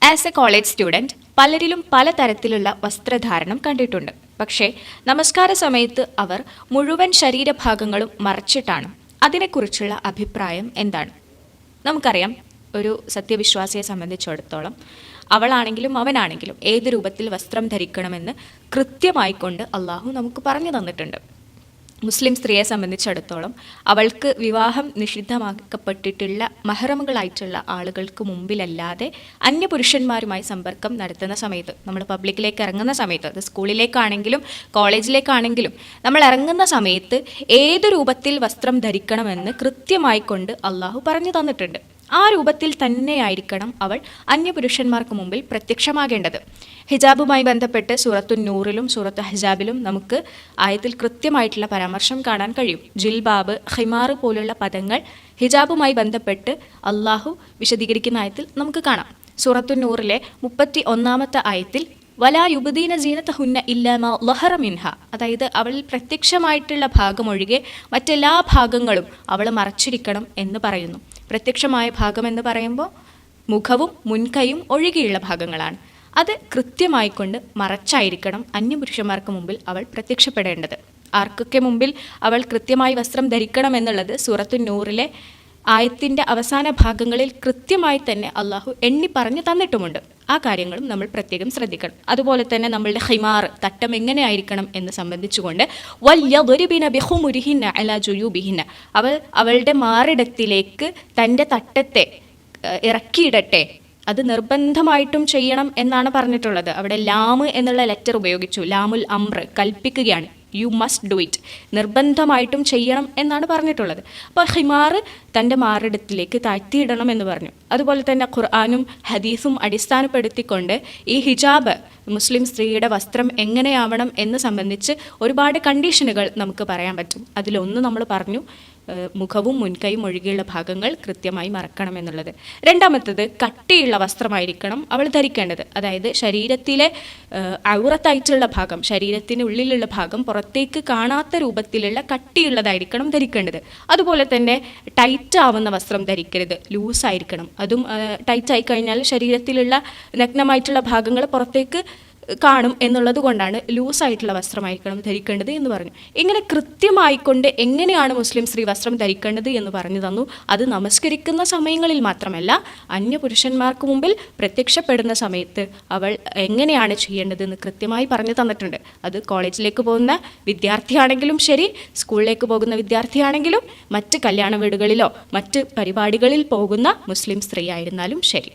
As A college student പലരിലും പലതരത്തിലുള്ള വസ്ത്രധാരണം കണ്ടിട്ടുണ്ട്. പക്ഷേ നമസ്കാര സമയത്ത് അവർ മുഴുവൻ ശരീരഭാഗങ്ങളും മറച്ചിട്ടാണ്. അതിനെക്കുറിച്ചുള്ള അഭിപ്രായം എന്താണ്? നമുക്കറിയാം, ഒരു സത്യവിശ്വാസിയെ സംബന്ധിച്ചിടത്തോളം അവളാണെങ്കിലും അവനാണെങ്കിലും ഏത് രൂപത്തിൽ വസ്ത്രം ധരിക്കണമെന്ന് കൃത്യമായിക്കൊണ്ട് അള്ളാഹു നമുക്ക് പറഞ്ഞു തന്നിട്ടുണ്ട്. മുസ്ലിം സ്ത്രീയെ സംബന്ധിച്ചിടത്തോളം അവൾക്ക് വിവാഹം നിഷിദ്ധമാക്കപ്പെട്ടിട്ടുള്ള മഹറമുകളായിട്ടുള്ള ആളുകൾക്ക് മുമ്പിലല്ലാതെ അന്യപുരുഷന്മാരുമായി സമ്പർക്കം നടത്തുന്ന സമയത്ത്, നമ്മൾ പബ്ലിക്കിലേക്ക് ഇറങ്ങുന്ന സമയത്ത്, അത് സ്കൂളിലേക്കാണെങ്കിലും കോളേജിലേക്കാണെങ്കിലും നമ്മൾ ഇറങ്ങുന്ന സമയത്ത് ഏത് രൂപത്തിൽ വസ്ത്രം ധരിക്കണമെന്ന് കൃത്യമായിക്കൊണ്ട് അള്ളാഹു പറഞ്ഞു തന്നിട്ടുണ്ട്. ആ രൂപത്തിൽ തന്നെയായിരിക്കണം അവൾ അന്യപുരുഷന്മാർക്ക് മുമ്പിൽ പ്രത്യക്ഷമാകേണ്ടത്. ഹിജാബുമായി ബന്ധപ്പെട്ട് സൂറത്തു നൂറിലും സൂറത്തു ഹിജാബിലും നമുക്ക് ആയത്തിൽ കൃത്യമായിട്ടുള്ള പരാമർശം കാണാൻ കഴിയും. ജിൽബാബ്, ഹിമാറ് പോലുള്ള പദങ്ങൾ ഹിജാബുമായി ബന്ധപ്പെട്ട് അള്ളാഹു വിശദീകരിക്കുന്ന ആയത്തിൽ നമുക്ക് കാണാം. സൂറത്തു നൂറിലെ 31 ആയത്തിൽ വലാ യുബദീന സീനതഹുന്ന ഇല്ലാ മാ ലഹറ മിൻഹ, അതായത് അവളിൽ പ്രത്യക്ഷമായിട്ടുള്ള ഭാഗം ഒഴികെ മറ്റെല്ലാ ഭാഗങ്ങളും അവൾ മറച്ചിരിക്കണം എന്ന് പറയുന്നു. പ്രത്യക്ഷമായ ഭാഗം എന്ന് പറയുമ്പോൾ മുഖവും മുൻകൈയും ഒഴികെയുള്ള ഭാഗങ്ങളാണ്. അത് കൃത്യമായിക്കൊണ്ട് മറച്ചായിരിക്കണം അന്യപുരുഷന്മാർക്ക് മുമ്പിൽ അവൾ പ്രത്യക്ഷപ്പെടേണ്ടത്. ആർക്കൊക്കെ മുമ്പിൽ അവൾ കൃത്യമായി വസ്ത്രം ധരിക്കണം എന്നുള്ളത് സൂറത്തു നൂറിലെ ആയത്തിൻ്റെ അവസാന ഭാഗങ്ങളിൽ കൃത്യമായി തന്നെ അള്ളാഹു എണ്ണി പറഞ്ഞു തന്നിട്ടുമുണ്ട്. ആ കാര്യങ്ങളും നമ്മൾ പ്രത്യേകം ശ്രദ്ധിക്കണം. അതുപോലെ തന്നെ നമ്മളുടെ ഹിമാർ, തട്ടം എങ്ങനെയായിരിക്കണം എന്ന് സംബന്ധിച്ചുകൊണ്ട് അവളുടെ മാറിടത്തിലേക്ക് തൻ്റെ തട്ടത്തെ ഇറക്കിയിടട്ടെ, അത് നിർബന്ധമായിട്ടും ചെയ്യണം എന്നാണ് പറഞ്ഞിട്ടുള്ളത്. അവിടെ ലാമ് എന്നുള്ള ലെറ്റർ ഉപയോഗിച്ചു. ലാമുൽ അംർ, കൽപ്പിക്കുകയാണ്. യു മസ്റ്റ് ഡു ഇറ്റ്, നിർബന്ധമായിട്ടും ചെയ്യണം എന്നാണ് പറഞ്ഞിട്ടുള്ളത്. അപ്പോൾ ഹിമാർ തൻ്റെ മാറിടത്തിലേക്ക് താഴ്ത്തിയിടണം എന്ന് പറഞ്ഞു. അതുപോലെ തന്നെ ഖുർആനും ഹദീസും അടിസ്ഥാനപ്പെടുത്തിക്കൊണ്ട് ഈ ഹിജാബ്, മുസ്ലിം സ്ത്രീയുടെ വസ്ത്രം എങ്ങനെയാവണം എന്ന് സംബന്ധിച്ച് ഒരുപാട് കണ്ടീഷനുകൾ നമുക്ക് പറയാൻ പറ്റും. അതിലൊന്ന് നമ്മൾ പറഞ്ഞു, മുഖവും മുൻകൈയും ഒഴികെയുള്ള ഭാഗങ്ങൾ കൃത്യമായി മറക്കണം എന്നുള്ളത്. രണ്ടാമത്തത്, കട്ടിയുള്ള വസ്ത്രമായിരിക്കണം അവൾ ധരിക്കേണ്ടത്. അതായത് ശരീരത്തിലെ ഔറത്തായിട്ടുള്ള ഭാഗം, ശരീരത്തിന് ഉള്ളിലുള്ള ഭാഗം പുറത്തേക്ക് കാണാത്ത രൂപത്തിലുള്ള കട്ടിയുള്ളതായിരിക്കണം ധരിക്കേണ്ടത്. അതുപോലെ തന്നെ ടൈറ്റ് ആവുന്ന വസ്ത്രം ധരിക്കരുത്, ലൂസായിരിക്കണം. അതും ടൈറ്റ് ആയി കഴിഞ്ഞാൽ ശരീരത്തിലുള്ള നഗ്നമായിട്ടുള്ള ഭാഗങ്ങൾ പുറത്തേക്ക് കാണും എന്നുള്ളത് കൊണ്ടാണ് ലൂസായിട്ടുള്ള വസ്ത്രമായിരിക്കണം ധരിക്കേണ്ടത് എന്ന് പറഞ്ഞു. ഇങ്ങനെ കൃത്യമായിക്കൊണ്ട് എങ്ങനെയാണ് മുസ്ലിം സ്ത്രീ വസ്ത്രം ധരിക്കേണ്ടത് എന്ന് പറഞ്ഞു തന്നു. അത് നമസ്കരിക്കുന്ന സമയങ്ങളിൽ മാത്രമല്ല, അന്യപുരുഷന്മാർക്ക് മുമ്പിൽ പ്രത്യക്ഷപ്പെടുന്ന സമയത്ത് അവൾ എങ്ങനെയാണ് ചെയ്യേണ്ടത് എന്ന് കൃത്യമായി പറഞ്ഞു തന്നിട്ടുണ്ട്. അത് കോളേജിലേക്ക് പോകുന്ന വിദ്യാർത്ഥിയാണെങ്കിലും ശരി, സ്കൂളിലേക്ക് പോകുന്ന വിദ്യാർത്ഥിയാണെങ്കിലും, മറ്റ് കല്യാണ വീടുകളിലോ മറ്റ് പരിപാടികളിൽ പോകുന്ന മുസ്ലിം സ്ത്രീ ആയിരുന്നാലും ശരി.